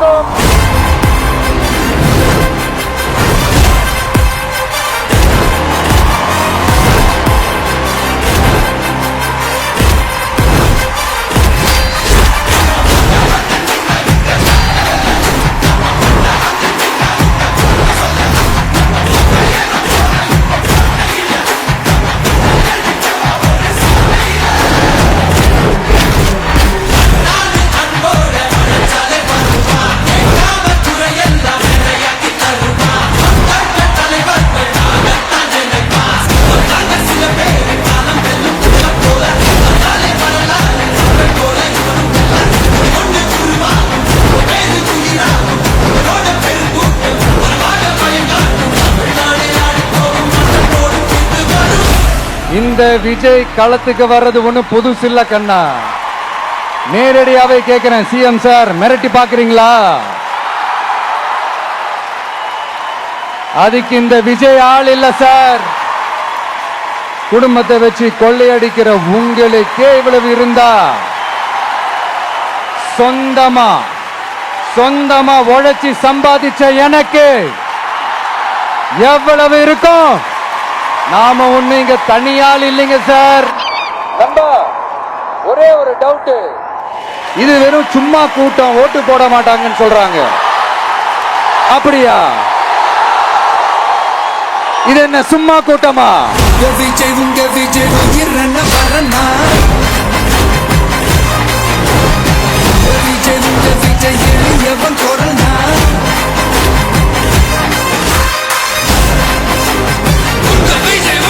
இருக்கும். இந்த விஜய் களத்துக்கு வர்றது ஒண்ணு புதுசு இல்ல கண்ணா. நேரடியாவே கேக்குறேன், சிஎம் சார் மிரட்டி பாக்குறீங்களா? அதுக்கு இந்த விஜய் ஆள் இல்ல சார். குடும்பத்தை வச்சு கொள்ளையடிக்கிற உங்களுக்கே இவ்வளவு இருந்தா, சொந்தமா உழைச்சி சம்பாதிச்ச எனக்கு எவ்வளவு இருக்கும்? நாம ஒண்ணு இங்க தனியால் இல்லைங்க சார். ஒரே ஒரு டவுட், இது வெறும் சும்மா கூட்டம், ஓட்டு போட மாட்டாங்கன்னு சொல்றாங்க. அப்படியா? இது என்ன சும்மா கூட்டமா? விஜய் உங்க விஜய் உயிரன வரனா, விஜய் உங்க விஜய் எளியவன் கொரனா, உங்க விஜய்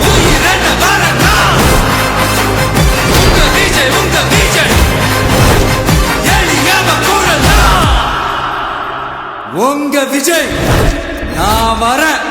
உயிரன வரனா, உங்க விஜய் எளியவன் கொரனா, உங்க விஜய் நான் வரேன்.